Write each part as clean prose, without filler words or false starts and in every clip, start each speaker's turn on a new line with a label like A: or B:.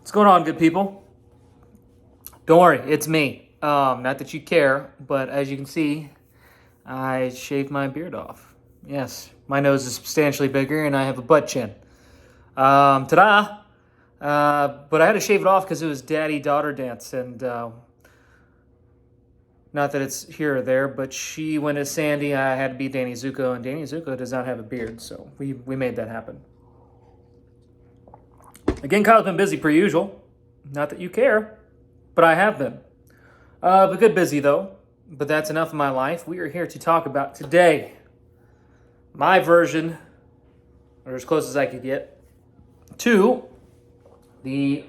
A: What's going on, good people? Don't worry, it's me. Not that you care, but as you can see, I shaved my beard off. Yes, my nose is substantially bigger and I have a butt chin. Ta-da! But I had to shave it off because it was daddy-daughter dance, and not that it's here or there, but she went as Sandy. I had to be Danny Zuko, and Danny Zuko does not have a beard, so we made that happen. Again, Kyle's been busy per usual. Not that you care, but I have been. But good busy though. But that's enough of my life. We are here to talk about today my version, or as close as I could get, to the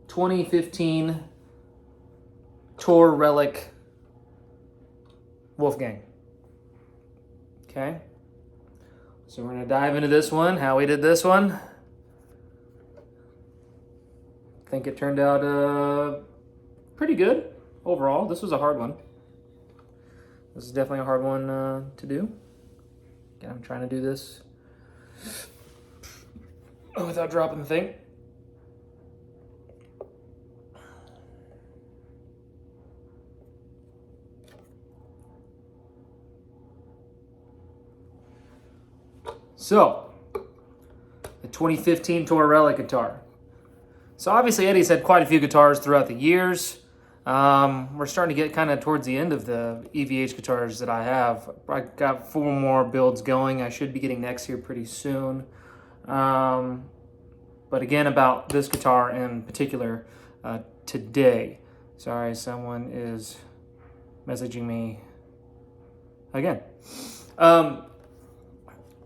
A: 2015 Tour Relic Wolfgang. Okay? So we're going to dive into this one, how we did this one. I think it turned out pretty good overall. This was a hard one. This is definitely a hard one to do. Again, I'm trying to do this without dropping the thing. So, the 2015 Tour Relic guitar. So obviously Eddie's had quite a few guitars throughout the years. We're starting to get kind of towards the end of the EVH guitars that I have. I got 4 more builds going. I should be getting next here pretty soon. But again, about this guitar in particular today. Sorry, someone is messaging me again. But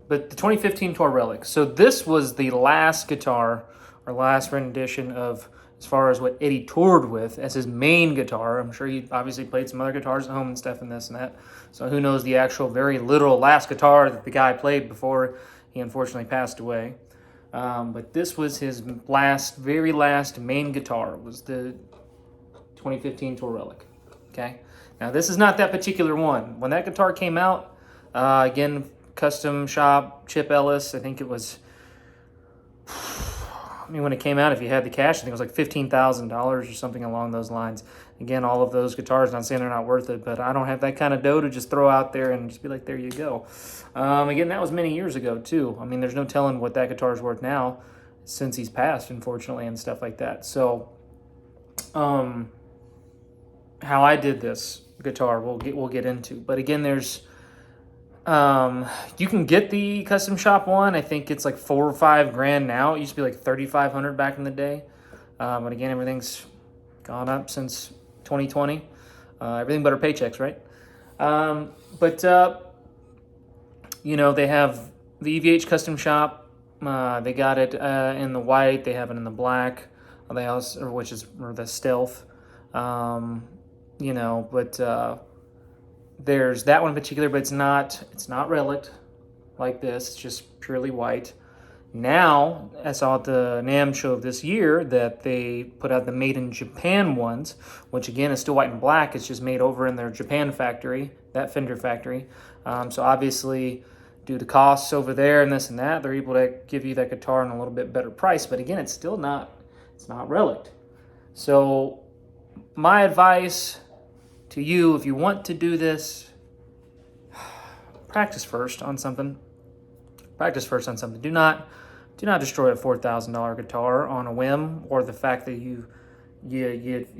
A: the 2015 Tour Relic. So this was the last guitar, or last rendition of, as far as what Eddie toured with as his main guitar. I'm sure he obviously played some other guitars at home and stuff and this and that. So who knows the actual very literal last guitar that the guy played before he unfortunately passed away. But this was his very last main guitar, was the 2015 Tour Relic. Okay. Now this is not that particular one. When that guitar came out, again, custom shop, Chip Ellis, I think it was, when it came out, if you had the cash, I think it was like $15,000 or something along those lines. Again, all of those guitars, not saying they're not worth it, but I don't have that kind of dough to just throw out there and just be like, there you go. Again, that was many years ago too. I mean, there's no telling what that guitar is worth now since he's passed, unfortunately, and stuff like that. So, how I did this guitar, we'll get into. But again, there's, you can get the custom shop one. I think it's like $4 or $5 grand now. It used to be like $3,500 back in the day. But again, everything's gone up since 2020. Everything but our paychecks, right? They have the EVH custom shop. They got it in the white. They have it in the black. They also, or the stealth. There's that one in particular, but it's not relic like this. It's just purely white. Now, I saw at the NAMM show of this year that they put out the made in Japan ones, which again is still white and black. It's just made over in their Japan factory, that Fender factory. So obviously, due to costs over there and this and that, they're able to give you that guitar in a little bit better price. But again, it's not relic. So my advice to you, if you want to do this, practice first on something. Do not destroy a $4,000 guitar on a whim, or the fact that you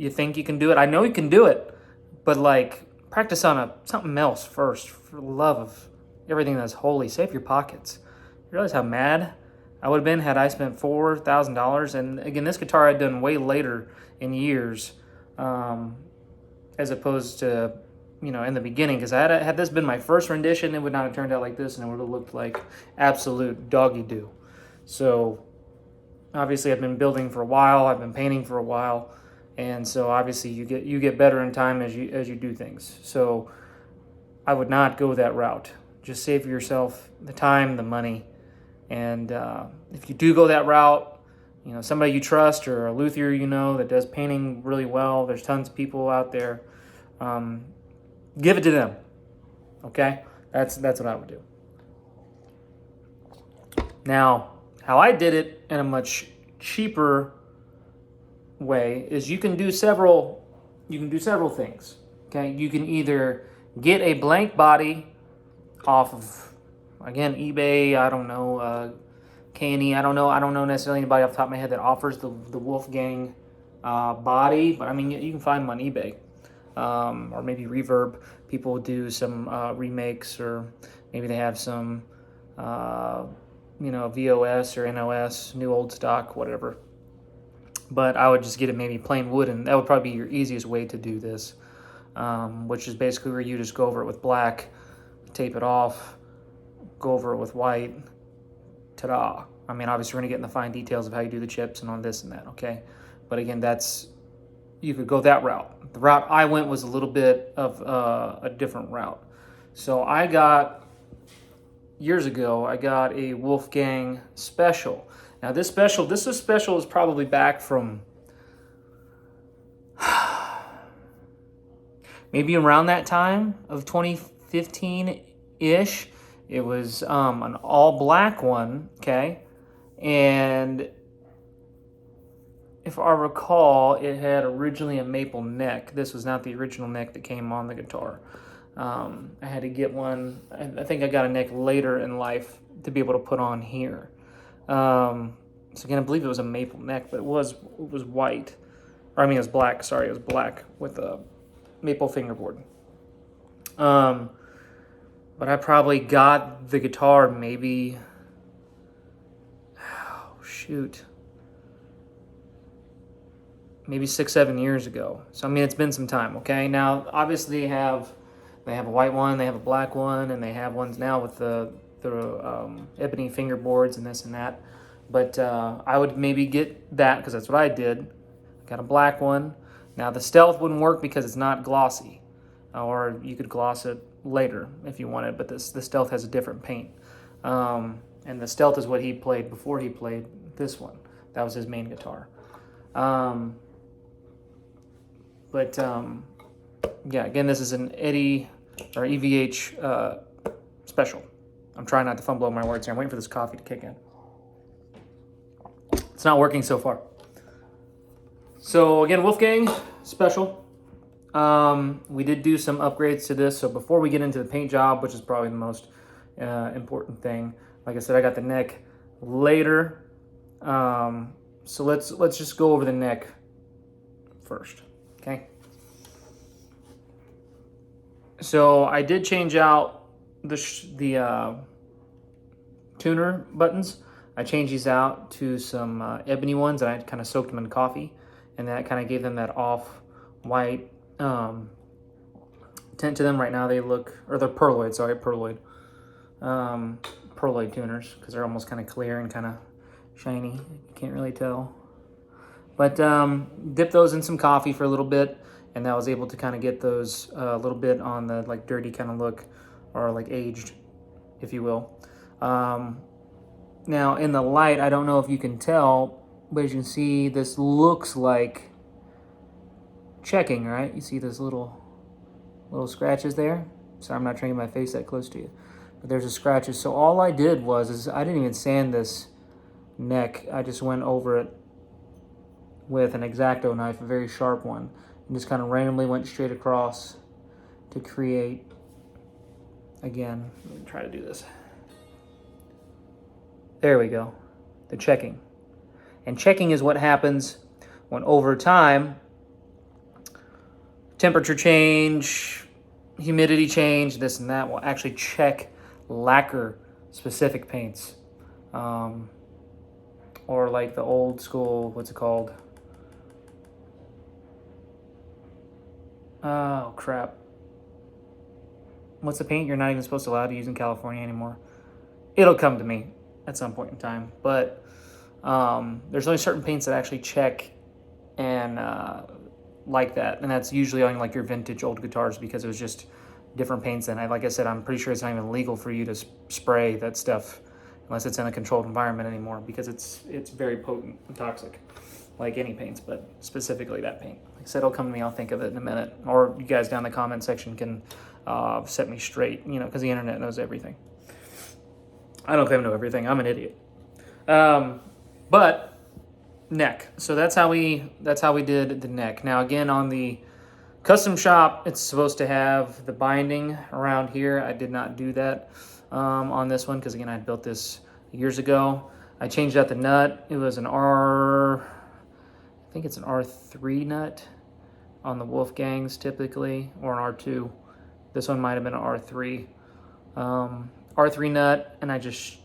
A: think you can do it. I know you can do it, but like, practice on something else first, for the love of everything that's holy. Save your pockets. You realize how mad I would have been had I spent $4,000. And again, this guitar I'd done way later in years, as opposed to, in the beginning, because had this been my first rendition, it would not have turned out like this, and it would have looked like absolute doggy doo. So obviously I've been building for a while, I've been painting for a while, and so obviously you get better in time as you do things. So I would not go that route. Just save yourself the time, the money, and if you do go that route, somebody you trust, or a luthier that does painting really well. There's tons of people out there. Give it to them. Okay? That's what I would do. Now, how I did it in a much cheaper way is you can do several things. Okay, you can either get a blank body off of, again, eBay. I don't know, K&E. I don't know necessarily anybody off the top of my head that offers the Wolfgang body, but I mean you can find them on eBay, or maybe Reverb. People do some remakes, or maybe they have some VOS or NOS, new old stock, whatever. But I would just get it maybe plain wooden. That would probably be your easiest way to do this, which is basically where you just go over it with black, tape it off, go over it with white, ta-da. I mean, obviously we're gonna get in the fine details of how you do the chips and on this and that, okay? But again, you could go that route. The route I went was a little bit of a different route. So years ago, I got a Wolfgang Special. Now this special is probably back from maybe around that time of 2015-ish. It was an all black one, okay? And if I recall, it had originally a maple neck. This was not the original neck that came on the guitar. I had to get one. I think I got a neck later in life to be able to put on here. So again, I believe it was a maple neck, but it was white. Or I mean, it was black. Sorry, it was black with a maple fingerboard. But I probably got the guitar maybe, maybe 6-7 years ago. So I mean, it's been some time. Okay, now obviously they have a white one, they have a black one, and they have ones now with the ebony fingerboards and this and that. But I would maybe get that because that's what I did. Got a black one. Now the Stealth wouldn't work because it's not glossy, or you could gloss it later if you wanted. But the Stealth has a different paint, and the Stealth is what he played before he played this one. That was his main guitar. Yeah, again, this is an Eddie or EVH Special. I'm trying not to fumble over my words here. I'm waiting for this coffee to kick in. It's not working so far. So again, Wolfgang Special. We did do some upgrades to this. So before we get into the paint job, which is probably the most important thing, like I said, I got the neck later. So let's just go over the neck first, okay? So I did change out the tuner buttons. I changed these out to some ebony ones, and I kind of soaked them in coffee, and that kind of gave them that off-white tint to them. Right now they look, or they're pearloid, sorry, pearloid tuners, because they're almost kind of clear and kind of shiny. You can't really tell. But dipped those in some coffee for a little bit, and I was able to kind of get those a little bit on the like dirty kind of look, or like aged, if you will. Now in the light, I don't know if you can tell, but as you can see, this looks like checking, right? You see those little scratches there? Sorry, I'm not trying to get my face that close to you. But there's the scratches. So all I did was I didn't even sand this neck. I just went over it with an X-Acto knife, a very sharp one, and just kind of randomly went straight across to create, again, let me try to do this. There we go, the checking. And checking is what happens when over time, temperature change, humidity change, this and that will actually check lacquer specific paints. Or like the old school, what's it called? Oh, crap. What's the paint you're not even supposed to allow to use in California anymore? It'll come to me at some point in time. But there's only certain paints that actually check and like that. And that's usually on like your vintage old guitars because it was just different paints. And like I said, I'm pretty sure it's not even legal for you to spray that stuff unless it's in a controlled environment anymore because it's very potent and toxic, like any paints, but specifically that paint. Like I said, it'll come to me, I'll think of it in a minute. Or you guys down in the comment section can set me straight, you know, because the internet knows everything. I don't claim to know everything, I'm an idiot. But neck. So that's how we did the neck. Now again, on the custom shop, it's supposed to have the binding around here. I did not do that on this one because again, I built this years ago. I changed out the nut. It was an I think it's an R3 nut on the Wolfgangs typically, or an R2. This one might have been an R3. R3 nut, and I just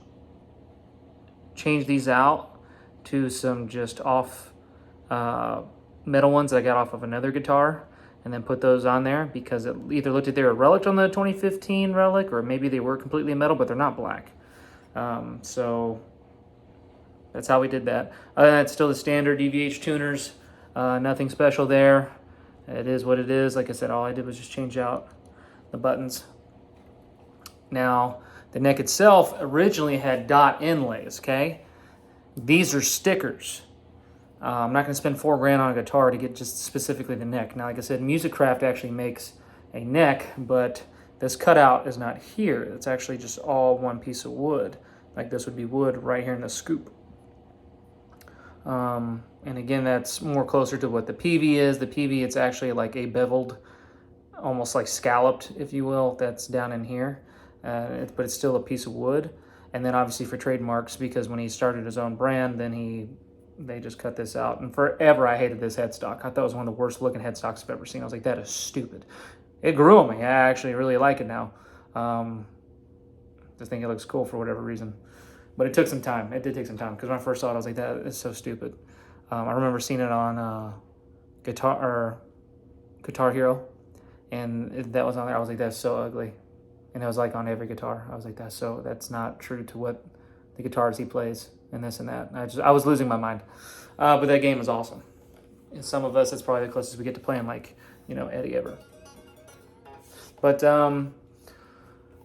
A: changed these out to some just off metal ones that I got off of another guitar, and then put those on there because it either looked like they were Relic on the 2015 Relic, or maybe they were completely metal, but they're not black. So that's how we did that. It's still the standard EVH tuners, nothing special there. It is what it is. Like I said, all I did was just change out the buttons. Now, the neck itself originally had dot inlays, okay? These are stickers. I'm not going to spend $4 grand on a guitar to get just specifically the neck. Now, like I said, Musicraft actually makes a neck, but this cutout is not here. It's actually just all one piece of wood. Like this would be wood right here in the scoop. And again, that's more closer to what the PV is. The PV, it's actually like a beveled, almost like scalloped, if you will, that's down in here. But it's still a piece of wood. And then obviously for trademarks, because when he started his own brand, then they just cut this out. And forever I hated this headstock. I thought it was one of the worst looking headstocks I've ever seen. I was like, that is stupid. It grew on me. I actually really like it now. Just think it looks cool for whatever reason. But it took some time. It did take some time, because when I first saw it, I was like, that is so stupid. I remember seeing it on Guitar Hero, and that was on there. I was like, that's so ugly. And it was like on every guitar. I was like, that's not true to what the guitars he plays and this and that. I was losing my mind. But that game is awesome. And some of us, that's probably the closest we get to playing like, Eddie ever. But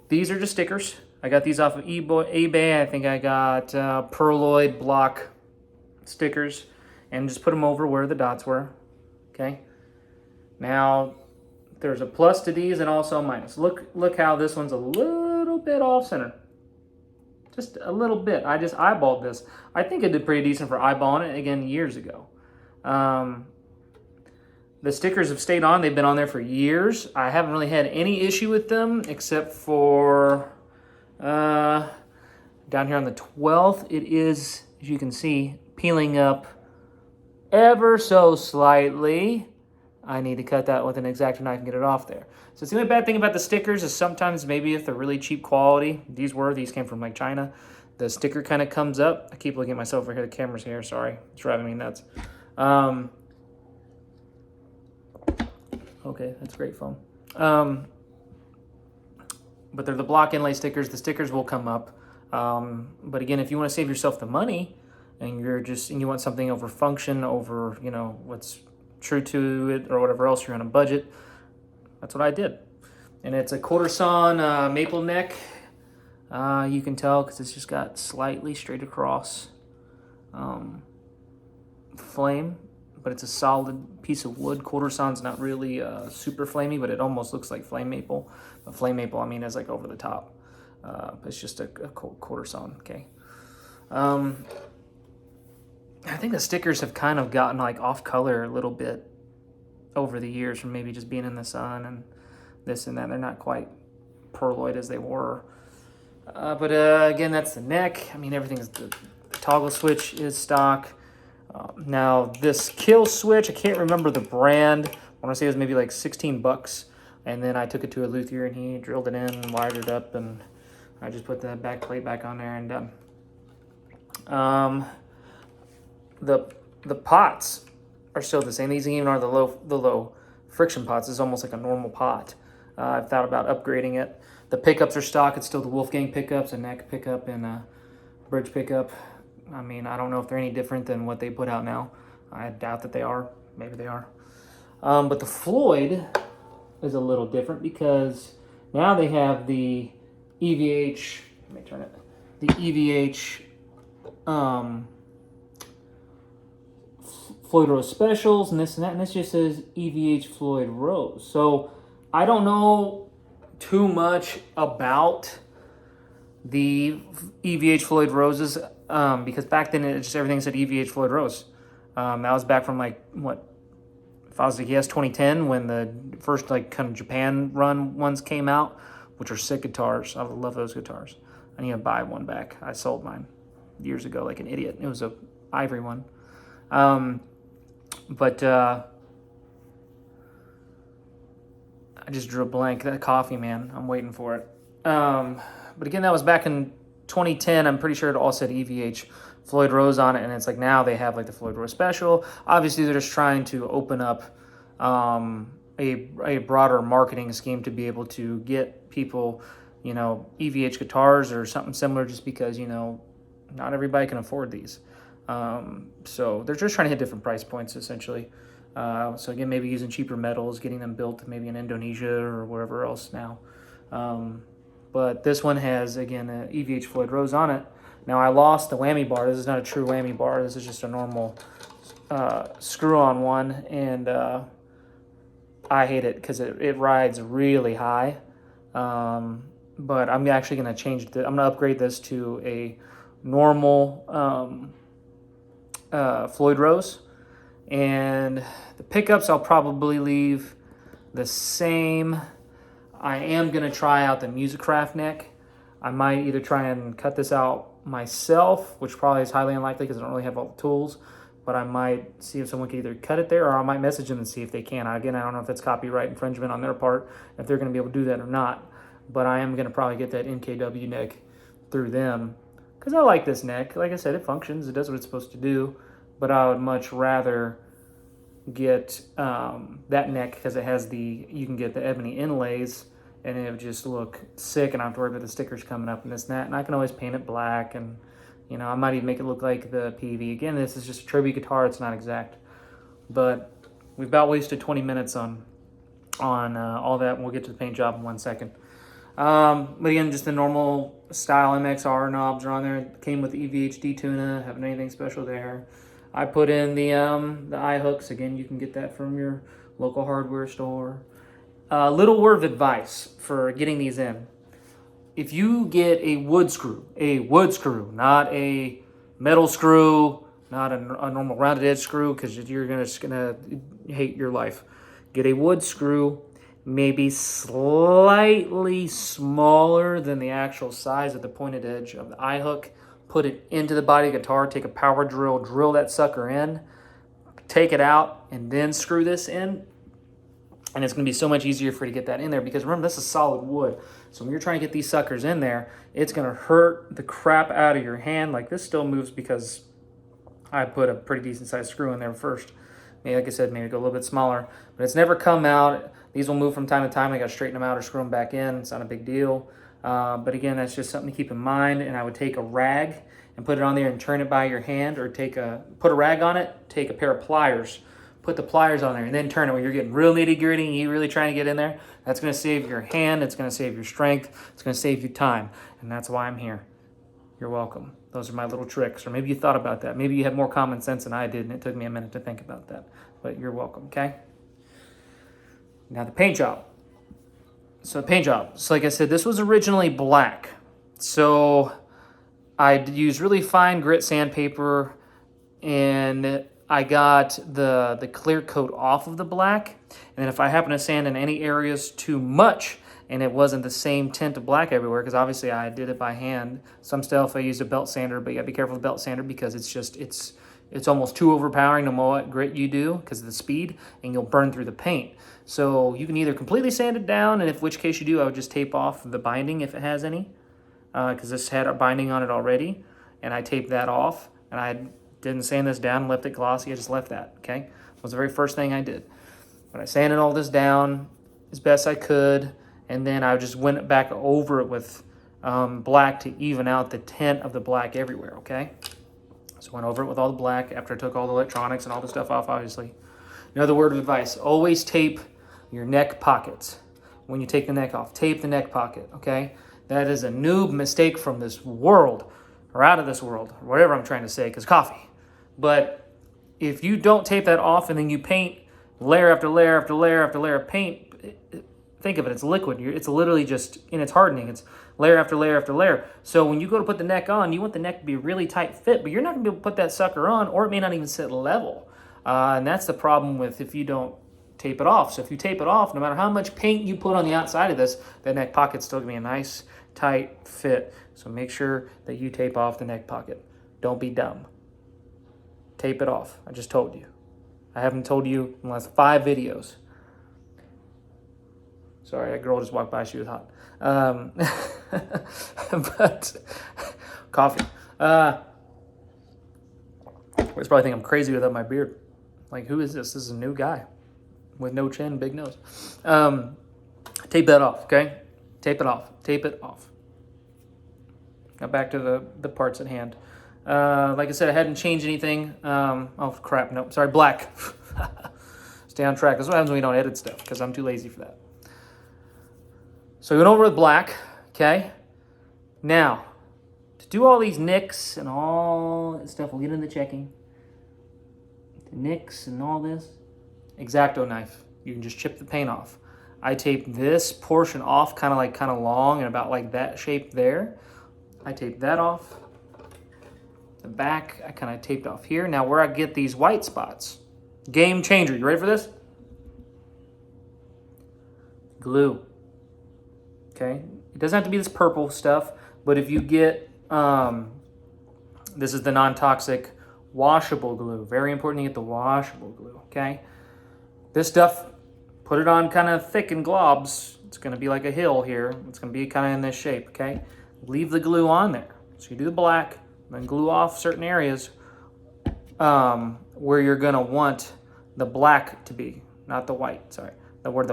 A: these are just stickers. I got these off of eBay. I think I got Perloid block stickers, and just put them over where the dots were. Okay. Now, there's a plus to these and also a minus. Look how this one's a little bit off center. Just a little bit. I just eyeballed this. I think it did pretty decent for eyeballing it, again, years ago. The stickers have stayed on. They've been on there for years. I haven't really had any issue with them, except for down here on the 12th. It is, as you can see, peeling up ever so slightly. I need to cut that with an X-Acto knife and get it off there. So the only bad thing about the stickers is sometimes maybe if they're really cheap quality, these came from like China, the sticker kind of comes up. I keep looking at myself right here, the camera's here, sorry. It's driving me nuts. Okay, that's great foam. But they're the block inlay stickers. The stickers will come up. But again, if you want to save yourself the money and you want something over function, over, what's true to it or whatever else, you're on a budget, that's what I did. And it's a quarter sawn maple neck. You can tell because it's just got slightly straight across flame, but it's a solid piece of wood. Quarter sawn's not really super flamey, but it almost looks like flame maple. But flame maple, I mean, is like over the top. It's just a quarter sawn, okay? I think the stickers have kind of gotten like off color a little bit over the years from maybe just being in the sun and this and that. They're not quite perloid as they were. But again, that's the neck. I mean, everything's the toggle switch is stock. Now this kill switch, I can't remember the brand. I want to say it was maybe like 16 bucks. And then I took it to a luthier and he drilled it in and wired it up, and I just put the back plate back on there and done. The pots are still the same. These even are the low friction pots. It's almost like a normal pot. I've thought about upgrading it. The pickups are stock. It's still the Wolfgang pickups, a neck pickup and a bridge pickup. I mean, I don't know if they're any different than what they put out now. I doubt that they are. Maybe they are. But the Floyd is a little different because now they have the EVH. Let me turn it. The EVH Floyd Rose Specials and this and that, and this just says EVH Floyd Rose. So I don't know too much about the EVH Floyd Roses because back then it just everything said EVH Floyd Rose. That was back from like, what, if I was to guess, 2010, when the first like kind of Japan run ones came out, which are sick guitars. I love those guitars. I need to buy one back. I sold mine years ago like an idiot. It was a ivory one. But I just drew a blank. That coffee, man, I'm waiting for it. But again, that was back in 2010. I'm pretty sure it all said EVH Floyd Rose on it, and it's like now they have like the Floyd Rose Special. Obviously, they're just trying to open up a broader marketing scheme to be able to get people, you know, EVH guitars or something similar, just because, you know, not everybody can afford these. So they're just trying to hit different price points, essentially. So again, maybe using cheaper metals, getting them built maybe in Indonesia or wherever else now. But this one has, again, an EVH Floyd Rose on it. Now, I lost the whammy bar. This is not a true whammy bar. This is just a normal screw-on one, and I hate it because it rides really high. But I'm actually going to change I'm going to upgrade this to a normal Floyd Rose. And the pickups I'll probably leave the same. I am going to try out the Musicraft neck. I might either try and cut this out myself, which probably is highly unlikely because I don't really have all the tools, but I might see if someone can either cut it there, or I might message them and see if they can. Again, I don't know if that's copyright infringement on their part, if they're going to be able to do that or not, but I am going to probably get that NKW neck through them because I like this neck. Like I said, it functions, it does what it's supposed to do, but I would much rather get that neck because it has you can get the ebony inlays, and it would just look sick, and I don't have to worry about the stickers coming up and this and that. And I can always paint it black, and, you know, I might even make it look like the PV. Again, this is just a tribute guitar. It's not exact. But we've about wasted 20 minutes on all that, and we'll get to the paint job in 1 second. But again, just the normal style MXR knobs are on there. It came with the EVH D-Tuna, haven't anything special there. I put in the eye hooks. Again, you can get that from your local hardware store. Little word of advice for getting these in. If you get a wood screw, not a metal screw, not a normal rounded edge screw, because you're just gonna hate your life. Get a wood screw, maybe slightly smaller than the actual size of the pointed edge of the eye hook. Put it into the body of the guitar, take a power drill, drill that sucker in, take it out, and then screw this in. And it's going to be so much easier for you to get that in there, because remember, this is solid wood. So when you're trying to get these suckers in there, it's going to hurt the crap out of your hand. Like, this still moves because I put a pretty decent sized screw in there first. Maybe, like I said, maybe go a little bit smaller. But it's never come out. These will move from time to time. I got to straighten them out or screw them back in. It's not a big deal. But again, that's just something to keep in mind. And I would take a rag and put it on there and turn it by your hand, or put a rag on it, take a pair of pliers, put the pliers on there, and then turn it when you're getting real nitty gritty and you're really trying to get in there. That's going to save your hand. It's going to save your strength. It's going to save you time. And that's why I'm here. You're welcome. Those are my little tricks. Or maybe you thought about that. Maybe you had more common sense than I did, and it took me a minute to think about that. But you're welcome, okay? Now the paint job. So the paint job. So like I said, this was originally black. So I used really fine grit sandpaper, and I got the clear coat off of the black. And then if I happen to sand in any areas too much and it wasn't the same tint of black everywhere, because obviously I did it by hand. Some stuff I used a belt sander, but you gotta be careful with belt sander, because it's almost too overpowering no matter what grit you do because of the speed, and you'll burn through the paint. So you can either completely sand it down, and in which case you do, I would just tape off the binding if it has any, because this had a binding on it already, and I taped that off, and I didn't sand this down and left it glossy. I just left that, okay? That was the very first thing I did. But I sanded all this down as best I could, and then I just went back over it with black to even out the tint of the black everywhere, okay? So I went over it with all the black after I took all the electronics and all the stuff off, obviously. Another word of advice, always tape your neck pockets. When you take the neck off, tape the neck pocket, okay? That is a noob mistake from this world, or out of this world, or whatever I'm trying to say, because coffee. But if you don't tape that off and then you paint layer after layer after layer after layer of paint, think of it, it's liquid. It's literally just, in its hardening, it's layer after layer after layer. So when you go to put the neck on, you want the neck to be a really tight fit, but you're not going to be able to put that sucker on, or it may not even sit level. And that's the problem with if you don't tape it off. So if you tape it off, no matter how much paint you put on the outside of this, the neck pocket's still gonna be a nice, tight fit. So make sure that you tape off the neck pocket. Don't be dumb. Tape it off. I just told you. I haven't told you in the last 5 videos. Sorry, that girl just walked by. She was hot. But coffee. It's probably think I'm crazy without my beard. Like, who is this? This is a new guy with no chin, big nose. Tape that off, okay? Tape it off. Tape it off. Now back to the parts at hand. Like I said, I hadn't changed anything. Oh, crap. No, sorry, black. Stay on track. That's what happens when we don't edit stuff, because I'm too lazy for that. So we went over with black, okay? Now, to do all these nicks and all that stuff, we'll get into checking. The nicks and all this. X-Acto knife. You can just chip the paint off. I taped this portion off kind of long and about like that shape there. I taped that off. The back, I kind of taped off here. Now where I get these white spots. Game changer. You ready for this? Glue. Okay? It doesn't have to be this purple stuff, but if you get, this is the non-toxic washable glue. Very important to get the washable glue, okay? This stuff, put it on kind of thick and globs. It's going to be like a hill here. It's going to be kind of in this shape, okay? Leave the glue on there. So you do the black, then glue off certain areas where you're going to want the black to be, not the white, sorry. Where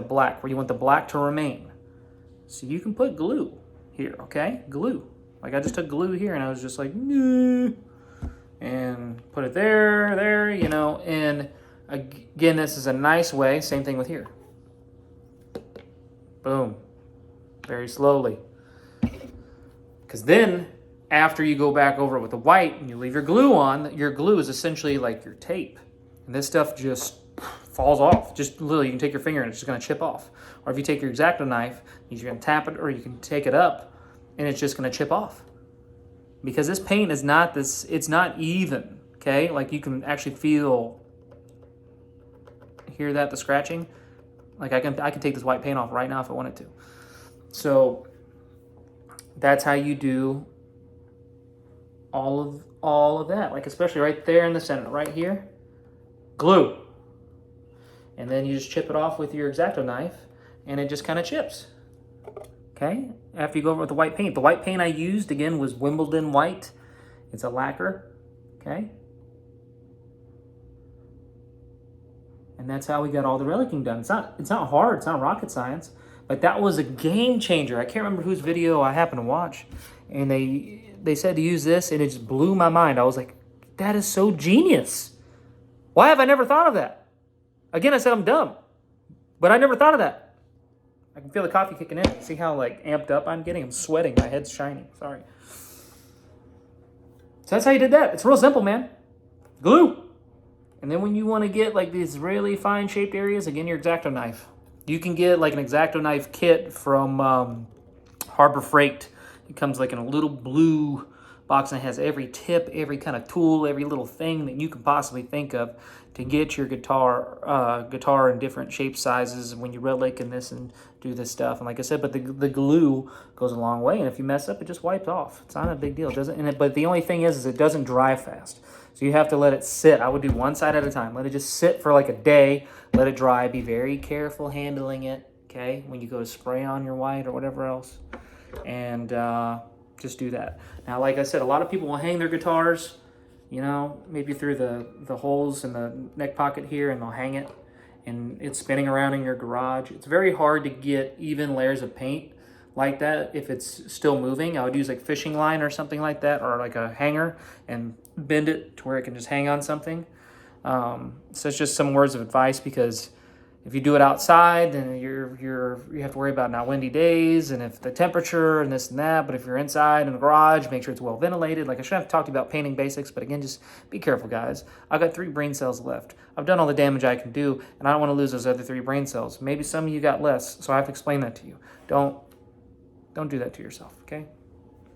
A: you want the black to remain. So you can put glue here, okay? Glue. Like I just took glue here and I was just like, nah, and put it there, you know, and again, this is a nice way, same thing with here. Boom. Very slowly. Because then, after you go back over it with the white and you leave your glue on, your glue is essentially like your tape. And this stuff just falls off. Just literally, you can take your finger and it's just going to chip off. Or if you take your X-Acto knife, you're going to tap it, or you can take it up and it's just going to chip off. Because this paint is not this, it's not even, okay? Like you can actually hear that, the scratching? Like I can take this white paint off right now if I wanted to. So that's how you do all of that. Like especially right there in the center, right here, glue. And then you just chip it off with your X-Acto knife and it just kind of chips. Okay? After you go over with the white paint. The white paint I used, again, was Wimbledon white. It's a lacquer. Okay? And that's how we got all the relicking done. It's not hard. It's not rocket science. But that was a game changer. I can't remember whose video I happened to watch. And they said to use this, and it just blew my mind. I was like, that is so genius. Why have I never thought of that? Again, I said I'm dumb. But I never thought of that. I can feel the coffee kicking in. See how like amped up I'm getting? I'm sweating. My head's shining. Sorry. So that's how you did that. It's real simple, man. Glue. And then when you want to get like these really fine shaped areas, again, your X-Acto knife. You can get like an X-Acto knife kit from Harbor Freight. It comes like in a little blue box and it has every tip, every kind of tool, every little thing that you can possibly think of to get your guitar in different shape sizes when you relic and this and do this stuff. And like I said, but the glue goes a long way. And if you mess up, it just wipes off. It's not a big deal. It doesn't. But the only thing is it doesn't dry fast. So you have to let it sit. I would do one side at a time. Let it just sit for like a day. Let it dry. Be very careful handling it. Okay, when you go to spray on your white or whatever else, and just do that. Now, like I said, a lot of people will hang their guitars, you know, maybe through the holes in the neck pocket here, and they'll hang it, and it's spinning around in your garage. It's very hard to get even layers of paint like that if it's still moving. I would use like fishing line or something like that, or like a hanger, and bend it to where it can just hang on something. So it's just some words of advice, because if you do it outside, then you have to worry about not windy days and if the temperature and this and that. But if you're inside in the garage, make sure it's well ventilated. Like I shouldn't have talked about painting basics, but again, just be careful, guys. I've got 3 brain cells left. I've done all the damage I can do, and I don't want to lose those other 3 brain cells. Maybe some of you got less, so I have to explain that to you. Don't do that to yourself, okay?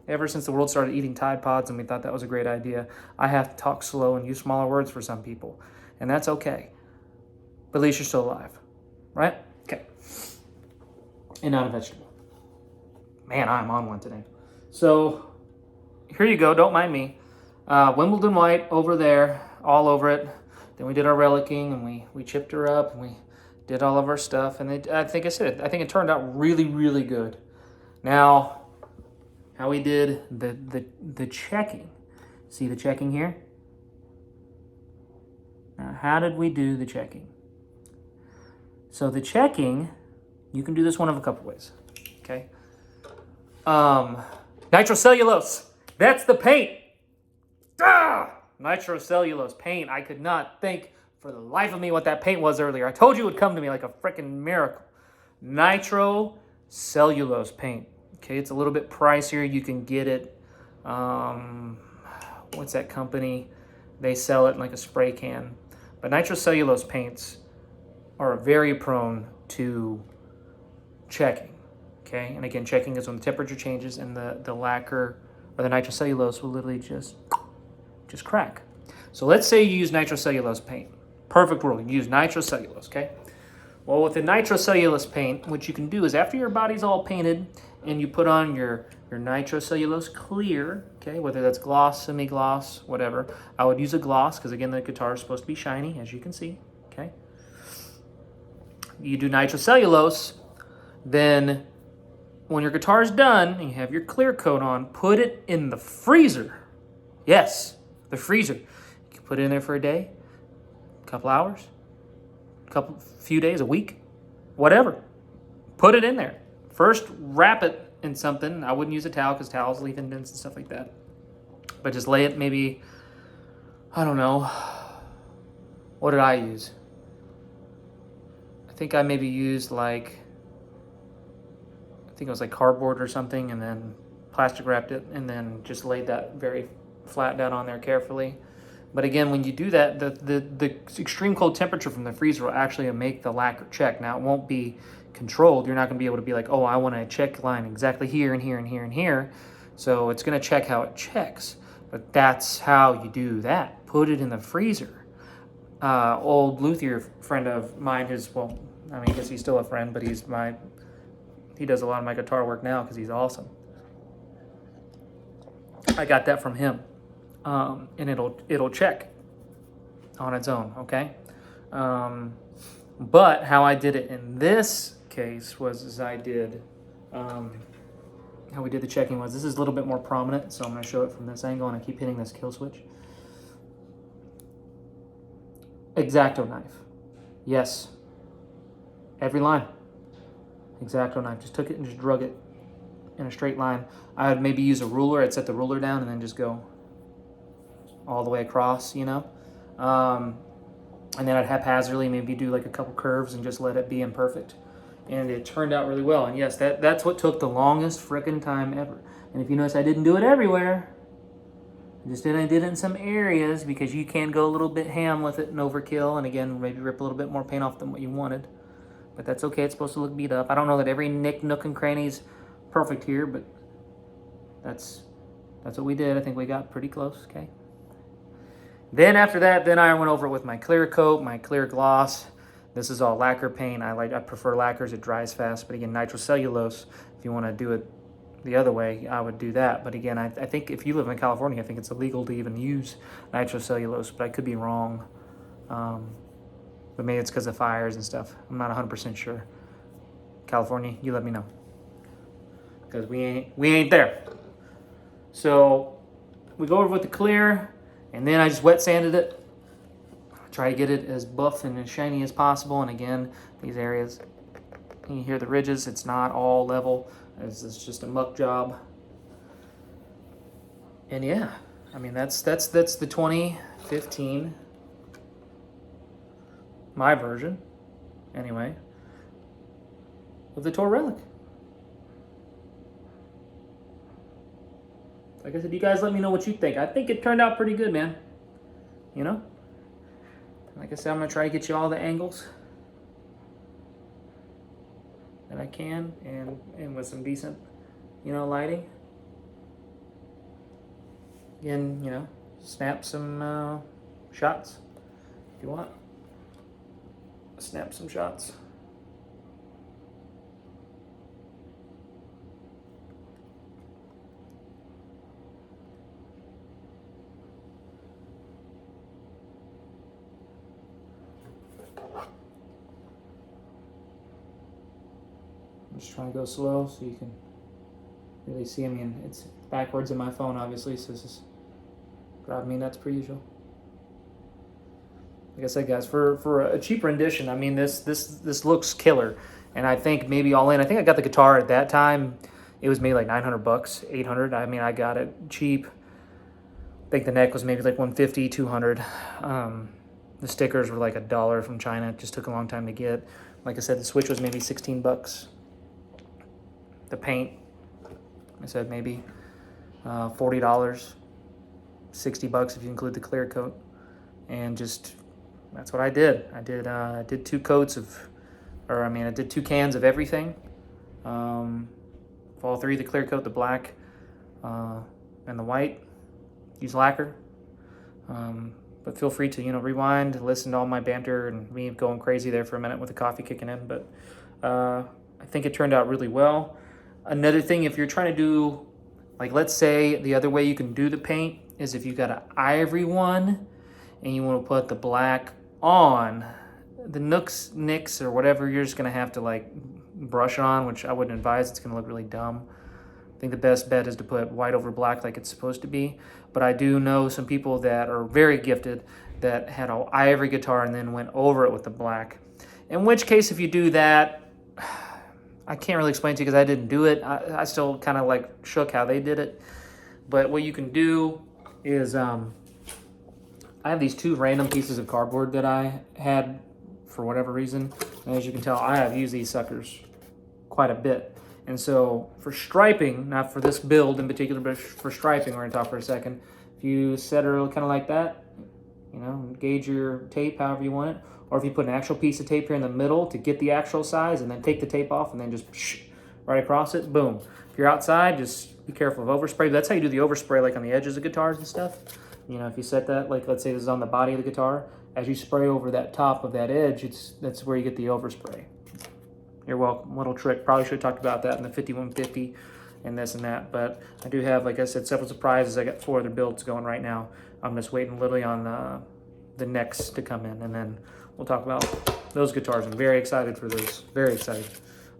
A: Ever since the world started eating Tide Pods and we thought that was a great idea, I have to talk slow and use smaller words for some people. and that's okay. But at least you're still alive, right? Okay. And not a vegetable. Man, I'm on one today. So here you go. Don't mind me. Wimbledon white over there, all over it. Then we did our relicking, and we chipped her up, and we did all of our stuff. And I think it turned out really, really good. Now, how we did the checking. See the checking here? Now, how did we do the checking? So the checking, you can do this one of a couple ways, okay? Nitrocellulose. That's the paint. Nitrocellulose paint. I could not think for the life of me what that paint was earlier. I told you it would come to me like a freaking miracle. Nitrocellulose paint. Okay, it's a little bit pricier. You can get it. What's that company? They sell it in like a spray can. But nitrocellulose paints are very prone to checking. Okay, and again, checking is when the temperature changes and the lacquer or the nitrocellulose will literally just crack. So let's say you use nitrocellulose paint. Perfect world, you use nitrocellulose, okay? Well, with the nitrocellulose paint, what you can do is after your body's all painted and you put on your nitrocellulose clear, okay, whether that's gloss, semi-gloss, whatever. I would use a gloss because, again, the guitar is supposed to be shiny, as you can see, okay? You do nitrocellulose, then when your guitar is done and you have your clear coat on, put it in the freezer. Yes, the freezer. You can put it in there for a day, a couple hours, few days, a week, whatever. Put it in there. First, wrap it in something. I wouldn't use a towel because towels leave indents and stuff like that. But just lay it maybe, I don't know. What did I use? I think I maybe used I think it was like cardboard or something, and then plastic wrapped it, and then just laid that very flat down on there carefully. But again, when you do that, the extreme cold temperature from the freezer will actually make the lacquer check. Now, it won't be controlled. You're not going to be able to be like, oh, I want a check line exactly here and here and here and here. So it's going to check how it checks. But that's how you do that. Put it in the freezer. Old luthier friend of mine I guess he's still a friend, but he does a lot of my guitar work now because he's awesome. I got that from him. And it'll check on its own, okay? But how I did it in this case was as I did, how we did the checking was, this is a little bit more prominent, so I'm going to show it from this angle, and I keep hitting this kill switch. X-Acto knife. Yes. Every line. X-Acto knife. Just took it and just drug it in a straight line. I would maybe use a ruler. I'd set the ruler down and then just go all the way across, you know? And then I'd haphazardly maybe do like a couple curves and just let it be imperfect. And it turned out really well. And yes, that's what took the longest frickin' time ever. And if you notice, I didn't do it everywhere. I did it in some areas because you can go a little bit ham with it and overkill. And again, maybe rip a little bit more paint off than what you wanted. But that's okay. It's supposed to look beat up. I don't know that every nook and cranny's perfect here, but that's what we did. I think we got pretty close, okay? Then after that, I went over it with my clear coat, my clear gloss. This is all lacquer paint. I prefer lacquers. It dries fast. But again, nitrocellulose, if you want to do it the other way, I would do that. But again, I think if you live in California, I think it's illegal to even use nitrocellulose, but I could be wrong. But maybe it's because of fires and stuff. I'm not 100% sure. California, you let me know. Because we ain't there. So we go over with the clear, and then I just wet sanded it. Try to get it as buff and as shiny as possible. And again, these areas, you hear the ridges, it's not all level. It's just a muck job. And yeah, I mean, that's the 2015, my version, anyway, of the Tour Relic. Like I said, you guys let me know what you think. I think it turned out pretty good, man. You know? Like I said, I'm going to try to get you all the angles that I can, and with some decent, lighting. Again, snap some shots. if you want. Snap some shots. I'm just trying to go slow so you can really see. I mean, it's backwards in my phone, obviously, so this is driving me nuts per usual. Like I said, guys, for a cheap rendition, I mean, this looks killer. And I think maybe all in, I think I got the guitar at that time, it was maybe like $900, 800. I mean, I got it cheap. I think the neck was maybe like 150, 200. The stickers were like $1 from China. It just took a long time to get. Like I said, the switch was maybe 16 bucks. The paint, I said maybe $40, 60 bucks if you include the clear coat. And just, that's what I did. I did 2 coats of, I did 2 cans of everything. For all 3, the clear coat, the black, and the white. Use lacquer. But feel free to, rewind, listen to all my banter and me going crazy there for a minute with the coffee kicking in. But I think it turned out really well. Another thing, if you're trying to do, like, let's say the other way you can do the paint is if you got an ivory one and you want to put the black on, the nicks or whatever, you're just going to have to like brush on, which I wouldn't advise. It's going to look really dumb. I think the best bet is to put white over black like it's supposed to be. But I do know some people that are very gifted that had an ivory guitar and then went over it with the black. In which case, if you do that, I can't really explain to you because I didn't do it. I still kind of like shook how they did it. But what you can do is, I have these 2 random pieces of cardboard that I had for whatever reason. And as you can tell, I have used these suckers quite a bit. And so for striping, not for this build in particular, but for striping, we're gonna talk for a second. If you set her kind of like that, gauge your tape however you want it. Or if you put an actual piece of tape here in the middle to get the actual size and then take the tape off and then just right across it, boom. If you're outside, just be careful of overspray. That's how you do the overspray, like on the edges of guitars and stuff. If you set that, like let's say this is on the body of the guitar, as you spray over that top of that edge, that's where you get the overspray. You're welcome. Little trick. Probably should have talked about that in the 5150 and this and that. But I do have, like I said, several surprises. I got 4 other builds going right now. I'm just waiting literally on the necks to come in, and then we'll talk about those guitars. I'm very excited for those. Very excited.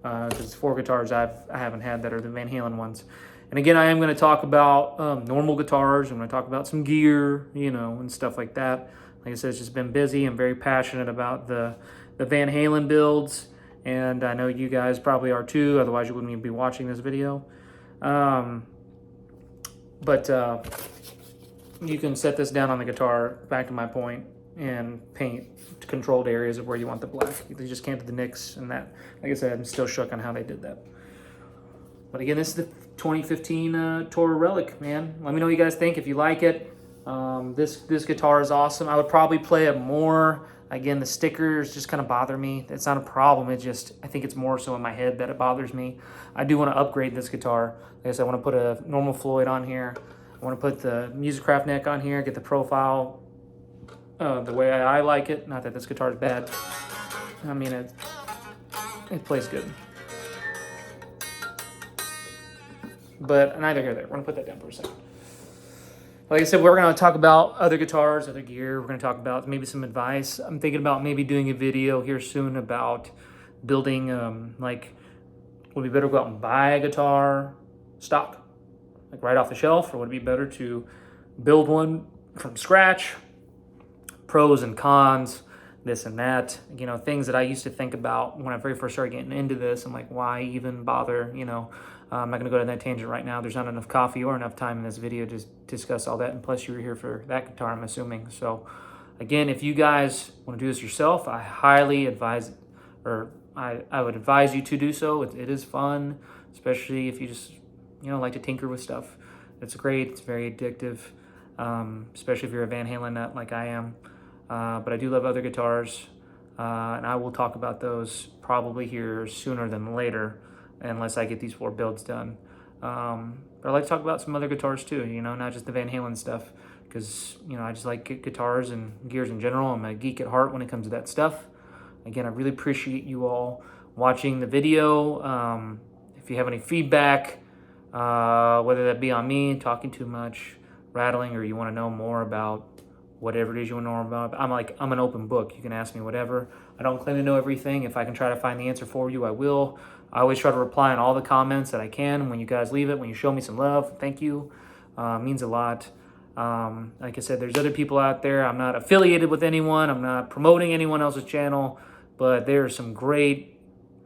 A: Because 4 guitars I haven't had that are the Van Halen ones. And again, I am going to talk about normal guitars. I'm going to talk about some gear, and stuff like that. Like I said, it's just been busy. I'm very passionate about the Van Halen builds. And I know you guys probably are too. Otherwise, you wouldn't even be watching this video. But you can set this down on the guitar, back to my point, and paint controlled areas of where you want the black. You just can't do the nicks and that. Like I said, I'm still shook on how they did that. But again, this is the 2015 Tour Relic, man. Let me know what you guys think, if you like it. This guitar is awesome. I would probably play it more. Again, the stickers just kind of bother me. It's not a problem. It just, I think it's more so in my head that it bothers me. I do want to upgrade this guitar. Like I said, I want to put a normal Floyd on here. I want to put the Musicraft neck on here, get the profile the way I like it. Not that this guitar is bad. I mean, it plays good. But neither here nor there. We're going to put that down for a second. Like I said, we're going to talk about other guitars, other gear. We're going to talk about maybe some advice. I'm thinking about maybe doing a video here soon about building, would it be better to go out and buy a guitar stock, like right off the shelf, or would it be better to build one from scratch? Pros and cons, this and that. Things that I used to think about when I very first started getting into this. I'm like, why even bother, I'm not going to go to that tangent right now. There's not enough coffee or enough time in this video to discuss all that. And plus, you were here for that guitar, I'm assuming. So, again, if you guys want to do this yourself, I highly advise, or I would advise you to do so. It is fun, especially if you just, like to tinker with stuff. It's great. It's very addictive, especially if you're a Van Halen nut like I am. But I do love other guitars, and I will talk about those probably here sooner than later, unless I get these 4 builds done. But I'd like to talk about some other guitars too, not just the Van Halen stuff. because, you know, I just like guitars and gears in general. I'm a geek at heart when it comes to that stuff. Again, I really appreciate you all watching the video. If you have any feedback, whether that be on me talking too much, rattling, or you want to know more about whatever it is you want to know about, I'm an open book. You can ask me whatever. I don't claim to know everything. If I can try to find the answer for you, I will. I always try to reply on all the comments that I can when you guys leave it, when you show me some love. Thank you. It means a lot. Like I said, there's other people out there. I'm not affiliated with anyone. I'm not promoting anyone else's channel, but there are some great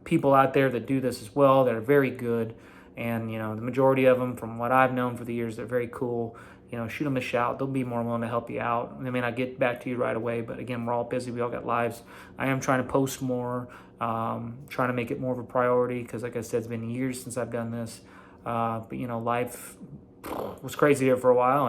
A: people out there that do this as well. That are very good. And, you know, the majority of them, from what I've known for the years, they're very cool. You know, shoot them a shout. They'll be more willing to help you out. They may not get back to you right away, but again, we're all busy. We all got lives. I am trying to post more, trying to make it more of a priority because, like I said, it's been years since I've done this. But, you know, life was crazy here for a while,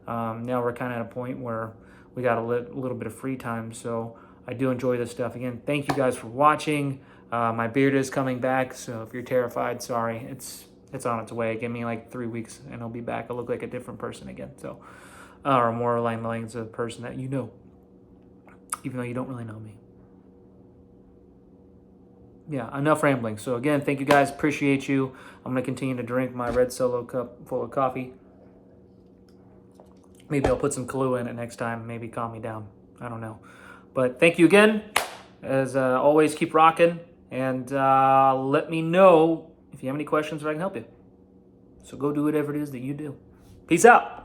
A: and now we're kind of at a point where we got a little bit of free time. So I do enjoy this stuff. Again, thank you guys for watching. My beard is coming back, so if you're terrified, sorry. It's on its way. Give me like 3 weeks and I'll be back. I'll look like a different person again. So, or more along the lines of the person that you know, even though you don't really know me. Yeah, enough rambling. So again, thank you guys. Appreciate you. I'm going to continue to drink my red Solo cup full of coffee. Maybe I'll put some Kahlua in it next time. Maybe calm me down. I don't know. But thank you again. As always, keep rocking. And let me know if you have any questions or I can help you. So go do whatever it is that you do. Peace out.